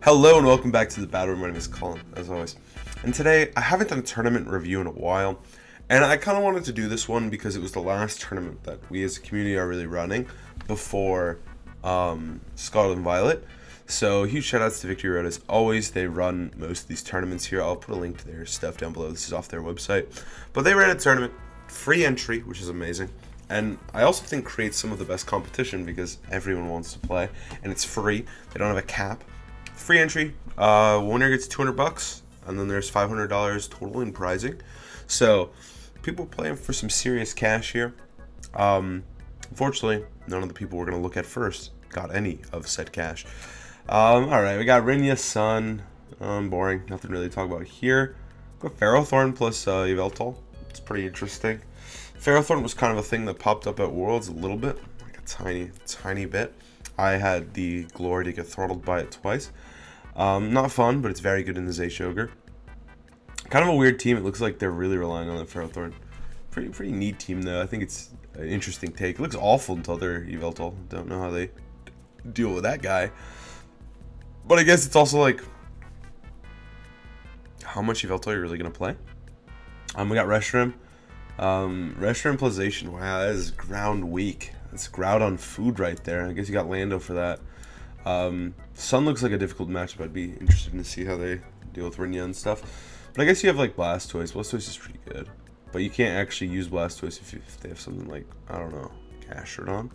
Hello and welcome back to the Battle Room. My name is Colin, as always. And today, I haven't done a tournament review in a while. And I kind of wanted to do this one because it was the last tournament that we as a community are really running before Scarlet and Violet. So huge shout outs to Victory Road as always. They run most of these tournaments here. I'll put a link to their stuff down below. This is off their website. But they ran a tournament, free entry, which is amazing. And I also think creates some of the best competition because everyone wants to play. And it's free. They don't have a cap. Free entry, winner gets $200, and then there's $500 total in prizing. So people playing for some serious cash here. Unfortunately, none of the people we're going to look at first got any of said cash. Alright, we got Rinya's Sun. Boring, nothing really to talk about here. Got Ferrothorn plus Yveltal. It's pretty interesting. Ferrothorn was kind of a thing that popped up at Worlds a little bit, like a tiny bit. I had the glory to get throttled by it twice. Not fun, but it's very good in the Zaysh Ogre. Kind of a weird team. It looks like they're really relying on the Ferrothorn. Pretty neat team, though. I think it's an interesting take. It looks awful until they're Yveltal. Don't know how they deal with that guy. But I guess it's also like, how much Yveltal you're really going to play? We got Reshiram. Reshiram plus Zacian. Wow, that is ground weak. That's Groudon food right there. I guess you got Lando for that. Sun looks like a difficult matchup. I'd be interested to see how they deal with Rinya and stuff. But I guess you have like Blastoise. Blastoise is pretty good. But you can't actually use Blastoise if they have something like, I don't know, Gastrodon.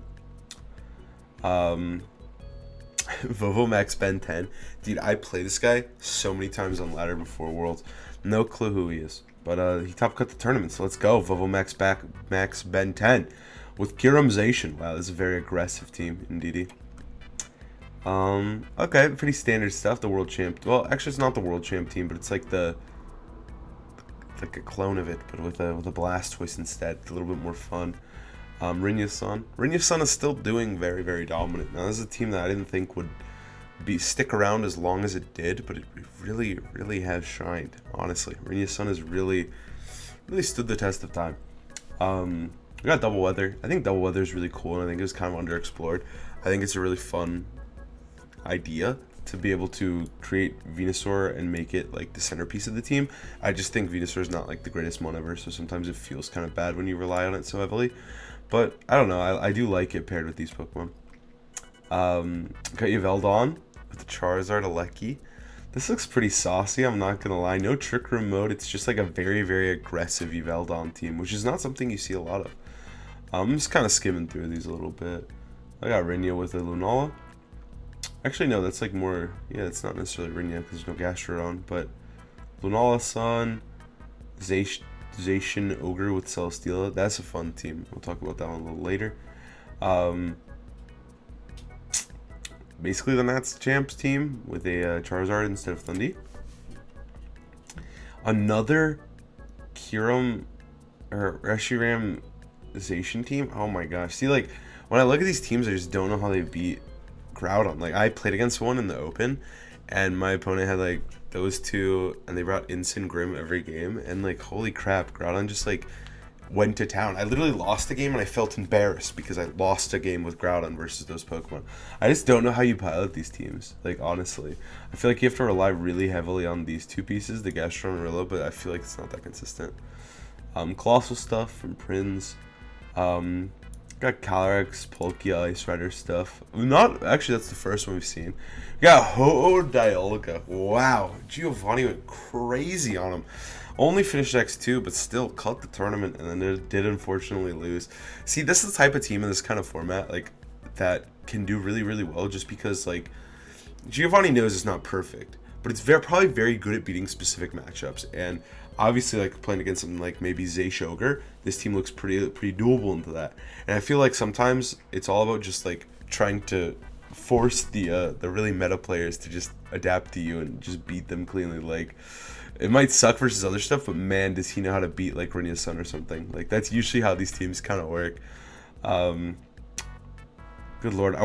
Vovomax Ben 10. Dude, I play this guy so many times on ladder before Worlds. No clue who he is. But he top cut the tournament, so let's go. Vovomax Max Ben 10. With Kiramzation. Wow, this is a very aggressive team, indeed. Okay, pretty standard stuff. The world champ. Well, actually, it's not the world champ team, but it's like like a clone of it, but with a Blastoise instead. It's a little bit more fun. Rinya's Sun. Rinya's Sun is still doing very dominant. Now, this is a team that I didn't think would stick around as long as it did, but it really has shined. Honestly, Rinya's Sun has really stood the test of time. We got Double Weather. I think Double Weather is really cool, and I think it's kind of underexplored. I think it's a really fun idea to be able to create Venusaur and make it like the centerpiece of the team. I just think Venusaur is not like the greatest mon ever, so sometimes it feels kind of bad when you rely on it so heavily. But I don't know. I do like it paired with these Pokemon. Got Yveltal with the Charizard Alecki. This looks pretty saucy, I'm not gonna lie. No Trick Room mode, it's just like a very aggressive Yveltal team, which is not something you see a lot of. I'm just kind of skimming through these a little bit. I got Rinya with a Lunala. Actually, no, that's like more, yeah, it's not necessarily Rinya because there's no Gastrodon, but Lunala Sun, Zacian Ogre with Celesteela. That's a fun team. We'll talk about that one a little later. Basically the Nats Champs team with a Charizard instead of Thundy. Another Reshiram Zacian team. Oh my gosh. See, like, when I look at these teams, I just don't know how they beat Groudon. Like, I played against one in the open, and my opponent had, like, those two, and they brought Instant Grim every game, and, like, holy crap, Groudon just, like, went to town. I literally lost the game, and I felt embarrassed because I lost a game with Groudon versus those Pokemon. I just don't know how you pilot these teams, like, honestly. I feel like you have to rely really heavily on these two pieces, the Gastron and Rillo, but I feel like it's not that consistent. Colossal stuff from Prince. Got Calyrex, Palkia, Ice Rider stuff. Not actually, that's the first one we've seen. We got Ho-Oh Dialga. Wow, Giovanni went crazy on him. Only finished X2, but still cut the tournament, and then it did unfortunately lose. See, this is the type of team in this kind of format, like, that can do really well, just because, like, Giovanni knows it's not perfect, but it's probably very good at beating specific matchups. And obviously, like, playing against something like maybe Zaysh Ogre, this team looks pretty doable into that. And I feel like sometimes it's all about just, like, trying to force the really meta players to just adapt to you and just beat them cleanly. Like, it might suck versus other stuff, but man, does he know how to beat, like, Rinya's Sun or something. Like, that's usually how these teams kind of work. Good lord, I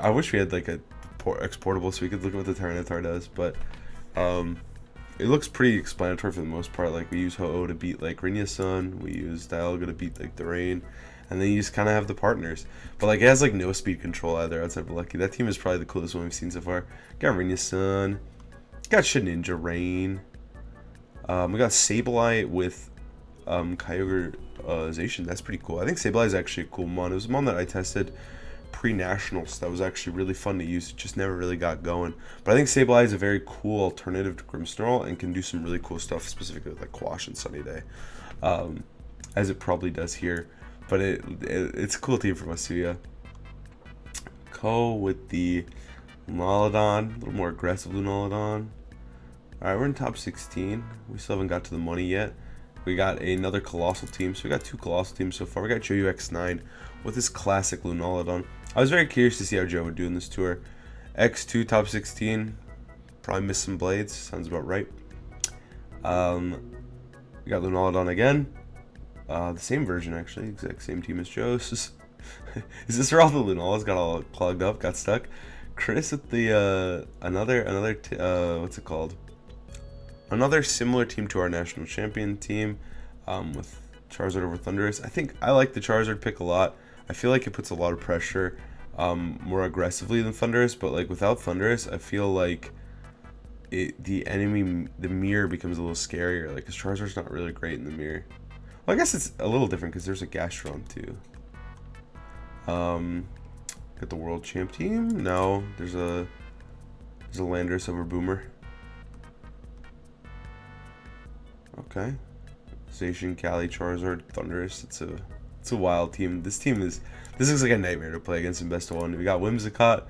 wish we had, like, a exportable so we could look at what the Tyranitar does, but it looks pretty explanatory for the most part. Like, we use Ho-Oh to beat, like, Rinya's Sun, we use Dialga to beat, like, the Rain, and then you just kind of have the partners. But like it has like no speed control either outside of Lucky. That team is probably the coolest one we've seen so far. Got Rinya's Sun, got Shedinja Rain. We got Sableye with Kyogre-zation. That's pretty cool. I think Sableye is actually a cool mon. It was a mon that I tested pre-nationals. That was actually really fun to use. It just never really got going. But I think Sableye is a very cool alternative to Grimmsnarl and can do some really cool stuff, specifically with like Quash and Sunny Day, as it probably does here. But it's a cool team from us too, yeah. Ko with the Lunaludon, a little more aggressive Lunaludon. Alright, we're in top 16. We still haven't got to the money yet. We got another Colossal team. So we got 2 Colossal teams so far. We got Joe X9 with his classic Lunaludon. I was very curious to see how Joe would do in this tour. X2 top 16. Probably missed some blades. Sounds about right. We got Lunaludon again. The same version actually. Exact same team as Joe's. Is this where all the Lunalas got all clogged up, got stuck? Chris with the another what's it called? Another similar team to our national champion team, with Charizard over Thundurus. I think I like the Charizard pick a lot. I feel like it puts a lot of pressure more aggressively than Thundurus, but like without Thundurus, I feel like the mirror becomes a little scarier. Like, 'cause Charizard's not really great in the mirror. Well, I guess it's a little different because there's a Gastron too. Got the world champ team. No, there's a Landorus over Boomer. Okay. Zacian, Cali, Charizard, Thundurus. It's a wild team. This looks like a nightmare to play against in best of 1. We got Whimsicott.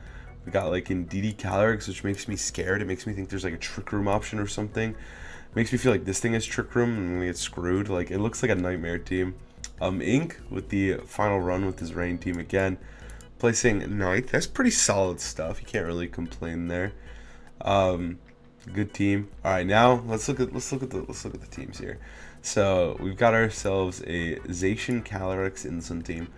We got like Indeedee Calyrex, which makes me scared. It makes me think there's like a Trick Room option or something. It makes me feel like this thing is Trick Room and we get screwed. Like, it looks like a nightmare team. Ink with the final run with his rain team again, placing 9th. That's pretty solid stuff. You can't really complain there. Good team. All right, now let's look at the teams here. So we've got ourselves a Zacian, Calyrex, Insun team.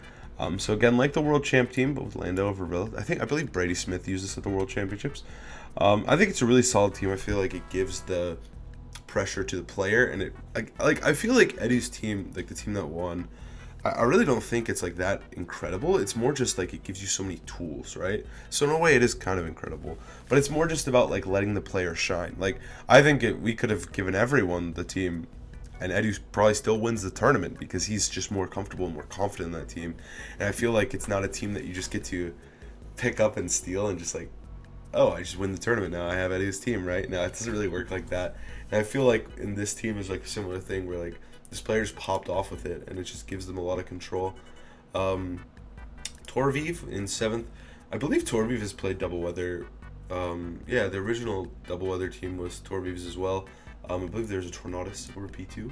So again, like the world champ team, but with Lando over Rill. I believe Brady Smith used this at the World Championships. I think it's a really solid team. I feel like it gives the pressure to the player, and it I feel like Eddie's team, like the team that won, I really don't think it's like that incredible. It's more just like it gives you so many tools, right? So in a way it is kind of incredible, but it's more just about like letting the player shine. Like, I think we could have given everyone the team, and Eddie probably still wins the tournament because he's just more comfortable and more confident in that team. And I feel like it's not a team that you just get to pick up and steal and just like, oh, I just win the tournament now, I have Eddie's team, right? No, it doesn't really work like that. And I feel like in this team is like a similar thing where like this player just popped off with it and it just gives them a lot of control. Torviv in 7th. I believe Torviv has played Double Weather. Yeah, the original Double Weather team was Torviv's as well. I believe there's a Tornadus over P2.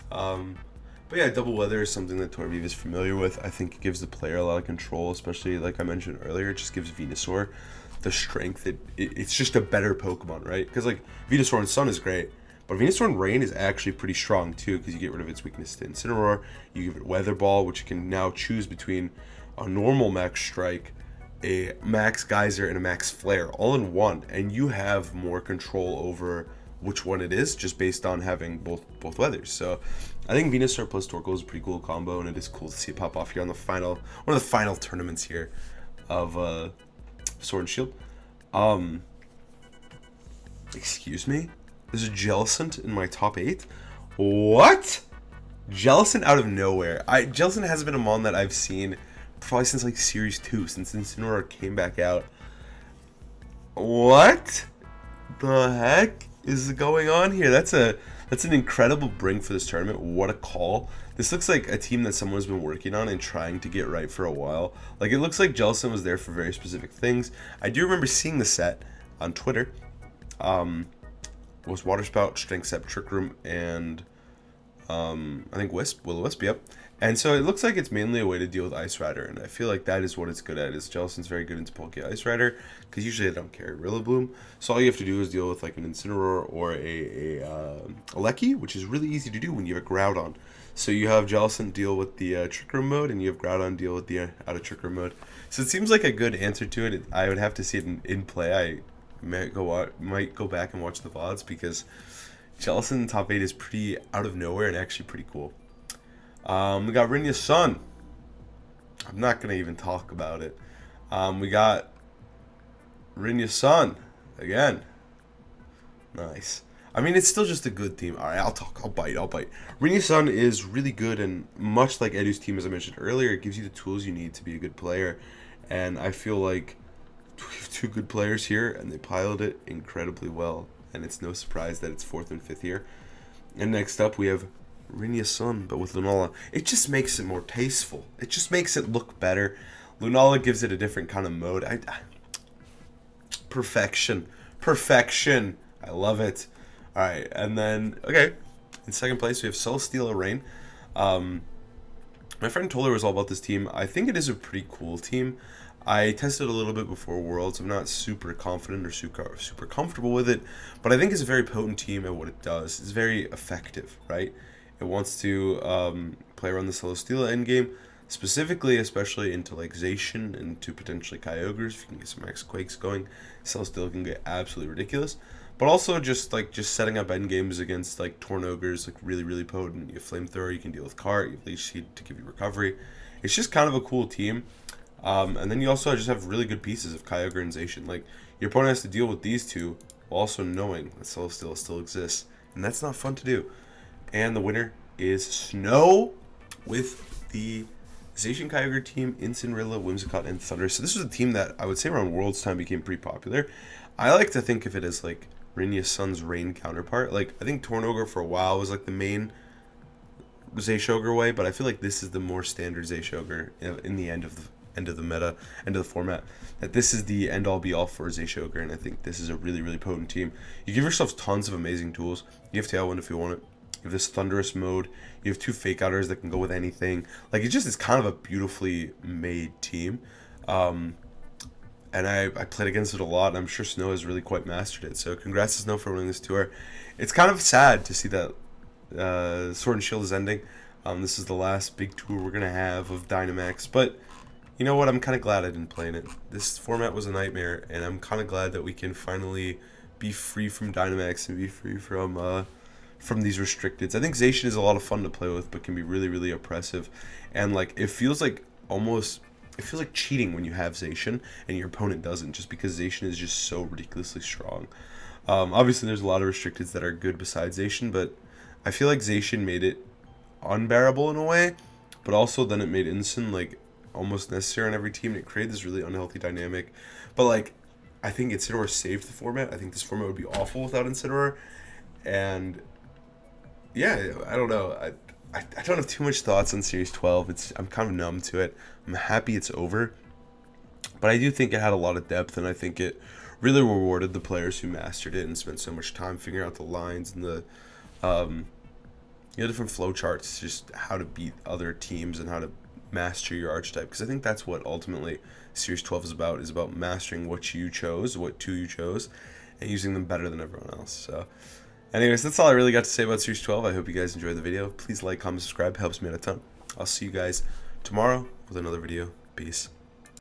But yeah, Double Weather is something that Torviv is familiar with. I think it gives the player a lot of control, especially like I mentioned earlier. It just gives Venusaur the strength. It's just a better Pokemon, right? Because like Venusaur and Sun is great, but Venusaur and Rain is actually pretty strong too, because you get rid of its weakness to Incineroar. You give it Weather Ball, which you can now choose between a normal Max Strike, a Max Geyser, and a Max Flare all in one, and you have more control over which one it is just based on having both weathers. So I think Venusaur plus Torkoal is a pretty cool combo, and it is cool to see it pop off here on the one of the final tournaments here of Sword and Shield. Excuse me? There's a Jellicent in my top 8? What? Jellicent out of nowhere. Jellicent hasn't been a mon that I've seen probably since like Series 2, since Incineroar came back out. What the heck is going on here? That's an incredible bring for this tournament. What a call. This looks like a team that someone's been working on and trying to get right for a while. Like, it looks like Jellicent was there for very specific things. I do remember seeing the set on Twitter. Was Water Spout, Strength Step, Trick Room, and I think Will-O-Wisp, yep. And so it looks like it's mainly a way to deal with Ice Rider, and I feel like that is what it's good at. Is Jellicent's very good into Poke Ice Rider, because usually they don't carry Rillaboom. So all you have to do is deal with like an Incineroar or a Lecky, which is really easy to do when you have a Groudon. So you have Jellicent deal with the Trick Room mode, and you have Groudon deal with the out of Trick Room mode. So it seems like a good answer to it. I would have to see it in play. I might go back and watch the VODs, because Jellicent in top 8 is pretty out of nowhere and actually pretty cool. We got Rinya's Sun. I'm not gonna even talk about it. We got Rinya Sun again. Nice. I mean, it's still just a good team. All right, I'll talk. I'll bite. Rinya Sun is really good, and much like Edu's team, as I mentioned earlier, it gives you the tools you need to be a good player. And I feel like we have two good players here, and they pilot it incredibly well. And it's no surprise that it's 4th and 5th here. And next up, we have Rinya Sun, but with Lunala. It just makes it more tasteful. It just makes it look better. Lunala gives it a different kind of mode. Perfection. Perfection. I love it. Alright, and then, okay. In second place, we have Celesteela Rain. My friend Toller was all about this team. I think it is a pretty cool team. I tested a little bit before Worlds. I'm not super confident or super comfortable with it, but I think it's a very potent team at what it does. It's very effective, right? It wants to play around the Celesteela endgame, specifically, especially into like Zacian and to potentially Kyogres. If you can get some Max Quakes going, Celesteela can get absolutely ridiculous. But also just setting up end games against like Tornogres, like really potent. You have Flamethrower, you can deal with Cart, you have Leech Seed to give you recovery. It's just kind of a cool team. And then you also just have really good pieces of Kyogre and Zacian. Like, your opponent has to deal with these two while also knowing that Celesteela still exists. And that's not fun to do. And the winner is Snow with the Zacian Kyogre team, Incineroar, Whimsicott, and Thunder. So this was a team that I would say around World's time became pretty popular. I like to think of it as like Rinya Sun's Rain counterpart. Like, I think Tornogre for a while was like the main Zaciogre way, but I feel like this is the more standard Zaciogre in the end of the meta, end of the format. That this is the end all be all for Zaciogre, and I think this is a really potent team. You give yourselves tons of amazing tools. You have Tailwind if you want it. You have this Thunderous mode. You have 2 Fake Outers that can go with anything. Like, it's kind of a beautifully made team. And I played against it a lot, and I'm sure Snow has really quite mastered it. So congrats to Snow for winning this tour. It's kind of sad to see that Sword and Shield is ending. This is the last big tour we're going to have of Dynamax. But you know what? I'm kind of glad I didn't play in it. This format was a nightmare, and I'm kind of glad that we can finally be free from Dynamax and be free from these restricteds. I think Zacian is a lot of fun to play with, but can be really oppressive. And like, it feels like cheating when you have Zacian and your opponent doesn't, just because Zacian is just so ridiculously strong. Obviously, there's a lot of restricteds that are good besides Zacian, but I feel like Zacian made it unbearable in a way, but also then it made Incin like almost necessary on every team, and it created this really unhealthy dynamic. But like, I think Incineroar saved the format. I think this format would be awful without Incineroar, and yeah, I don't know. I don't have too much thoughts on Series 12. I'm kind of numb to it. I'm happy it's over, but I do think it had a lot of depth, and I think it really rewarded the players who mastered it and spent so much time figuring out the lines and the different flowcharts, just how to beat other teams and how to master your archetype. Because I think that's what ultimately Series 12 is about mastering what you chose, what 2 you chose, and using them better than everyone else. So anyways, that's all I really got to say about Series 12. I hope you guys enjoyed the video. Please like, comment, subscribe. Helps me out a ton. I'll see you guys tomorrow with another video. Peace.